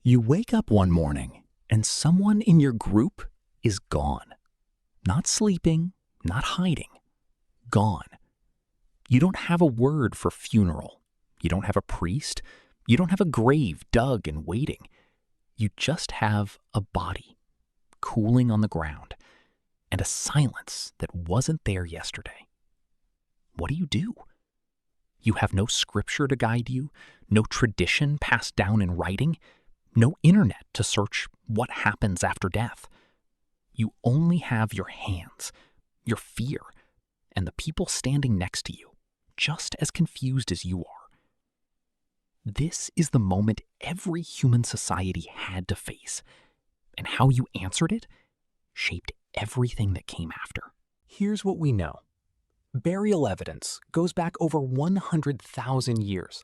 You wake up one morning and someone in your group is gone. Not sleeping, not hiding. Gone. You don't have a word for funeral. You don't have a priest. You don't have a grave dug and waiting. You just have a body, cooling on the ground, and a silence that wasn't there yesterday. What do? You have no scripture to guide you, no tradition passed down in writing, no internet to search what happens after death. You only have your hands, your fear, and the people standing next to you, just as confused as you are. This is the moment every human society had to face, and how you answered it shaped everything that came after. Here's what we know. Burial evidence goes back over 100,000 years.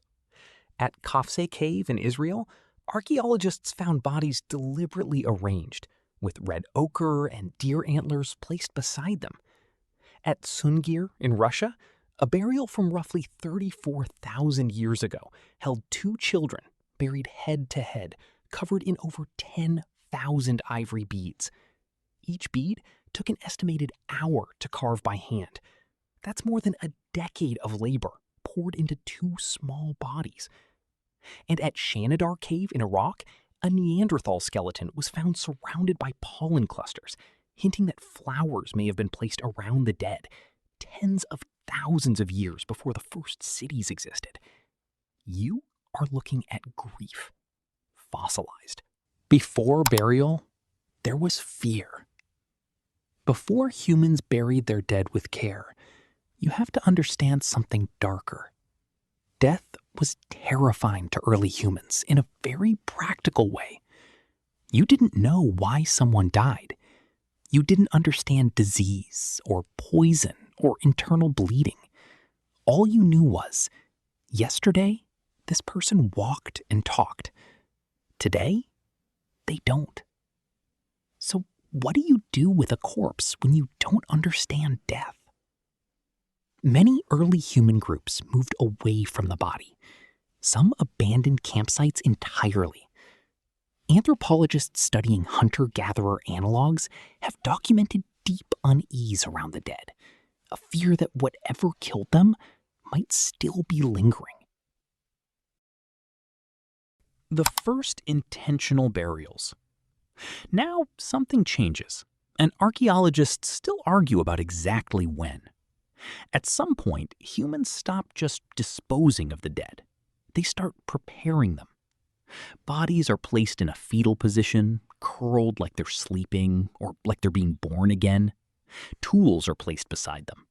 At Qafzeh Cave in Israel, archaeologists found bodies deliberately arranged, with red ochre and deer antlers placed beside them. At Sungir in Russia, a burial from roughly 34,000 years ago held two children buried head to head, covered in over 10,000 ivory beads. Each bead took an estimated hour to carve by hand. That's more than a decade of labor poured into two small bodies. And at Shanidar Cave in Iraq, a Neanderthal skeleton was found surrounded by pollen clusters, hinting that flowers may have been placed around the dead, tens of thousands of years before the first cities existed. You are looking at grief, fossilized. Before burial, there was fear. Before humans buried their dead with care, you have to understand something darker. Death was terrifying to early humans in a very practical way. You didn't know why someone died. You didn't understand disease or poison or internal bleeding. All you knew was, yesterday, this person walked and talked. Today, they don't. So what do you do with a corpse when you don't understand death? Many early human groups moved away from the body. Some abandoned campsites entirely. Anthropologists studying hunter-gatherer analogs have documented deep unease around the dead, a fear that whatever killed them might still be lingering. The first intentional burials. Now something changes, and archaeologists still argue about exactly when. At some point, humans stop just disposing of the dead. They start preparing them. Bodies are placed in a fetal position, curled like they're sleeping or like they're being born again. Tools are placed beside them.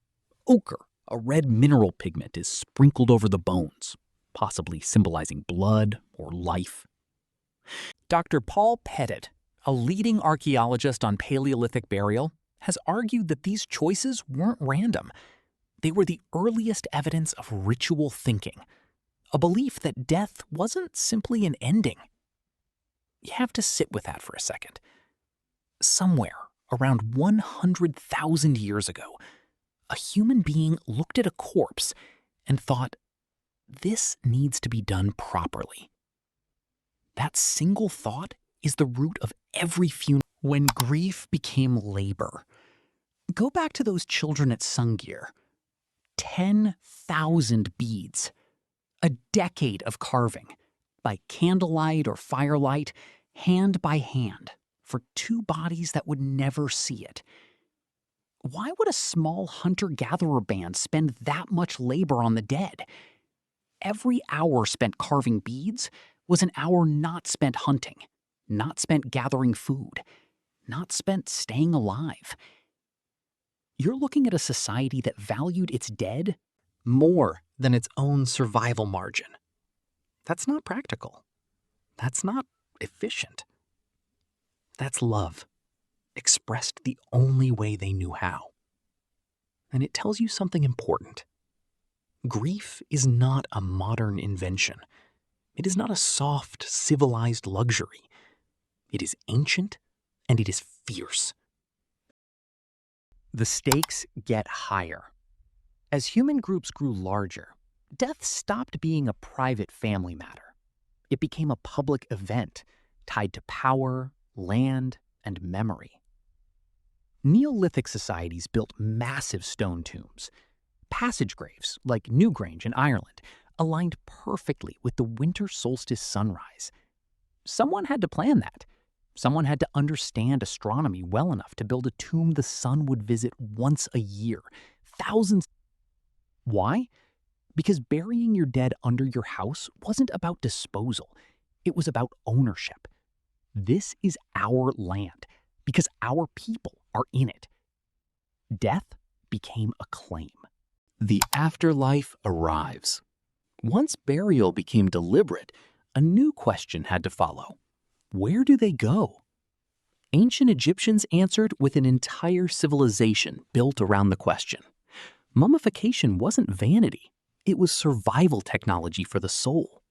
Ochre, a red mineral pigment, is sprinkled over the bones, possibly symbolizing blood or life. Dr. Paul Pettit, a leading archaeologist on Paleolithic burial, has argued that these choices weren't random. They were the earliest evidence of ritual thinking, a belief that death wasn't simply an ending. You have to sit with that for a second. Somewhere around 100,000 years ago, a human being looked at a corpse and thought, this needs to be done properly. That single thought is the root of every funeral. When grief became labor, go back to those children at Sungir. 10,000 beads. A decade of carving, by candlelight or firelight, hand by hand, for two bodies that would never see it. Why would a small hunter-gatherer band spend that much labor on the dead? Every hour spent carving beads was an hour not spent hunting, not spent gathering food, not spent staying alive. You're looking at a society that valued its dead more than its own survival margin. That's not practical. That's not efficient. That's love, expressed the only way they knew how. And it tells you something important. Grief is not a modern invention. It is not a soft, civilized luxury. It is ancient, and it is fierce. The stakes get higher. As human groups grew larger, death stopped being a private family matter. It became a public event, tied to power, land, and memory. Neolithic societies built massive stone tombs. Passage graves, like Newgrange in Ireland, aligned perfectly with the winter solstice sunrise. Someone had to plan that. Someone had to understand astronomy well enough to build a tomb the sun would visit once a year. Thousands. Why? Because burying your dead under your house wasn't about disposal. It was about ownership. This is our land because our people are in it. Death became a claim. The afterlife arrives. Once burial became deliberate, a new question had to follow. Where do they go? Ancient Egyptians answered with an entire civilization built around the question. Mummification wasn't vanity. It was survival technology for the soul.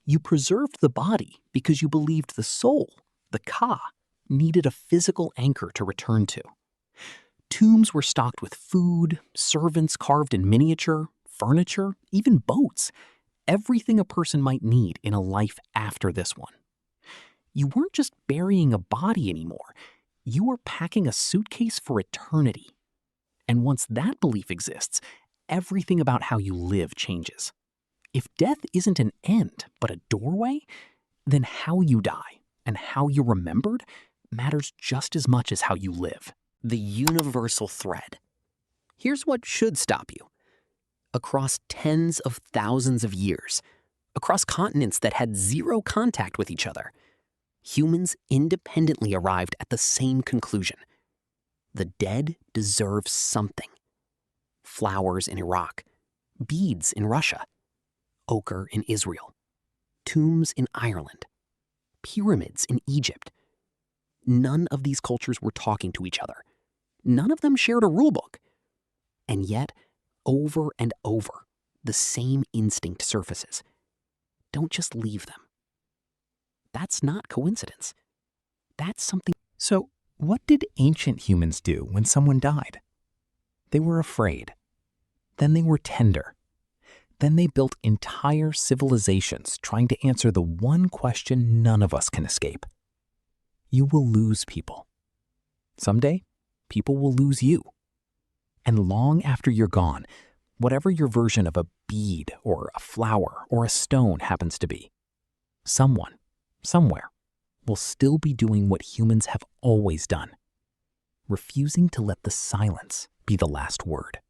You preserved the body because you believed the soul, the Ka, needed a physical anchor to return to. Tombs were stocked with food, servants carved in miniature, furniture, even boats. Everything a person might need in a life after this one. You weren't just burying a body anymore. You were packing a suitcase for eternity. And once that belief exists, everything about how you live changes. If death isn't an end, but a doorway, then how you die and how you're remembered matters just as much as how you live. The universal thread. Here's what should stop you. Across tens of thousands of years, across continents that had zero contact with each other, humans independently arrived at the same conclusion. The dead deserve something. Flowers in Iraq, beads in Russia, ochre in Israel, tombs in Ireland, pyramids in Egypt. None of these cultures were talking to each other. None of them shared a rulebook. And yet, over and over, the same instinct surfaces. Don't just leave them. That's not coincidence. That's something. So, what did ancient humans do when someone died? They were afraid. Then they were tender. Then they built entire civilizations trying to answer the one question none of us can escape. You will lose people. Someday, people will lose you. And long after you're gone, whatever your version of a bead or a flower or a stone happens to be, someone, somewhere, will still be doing what humans have always done, refusing to let the silence be the last word.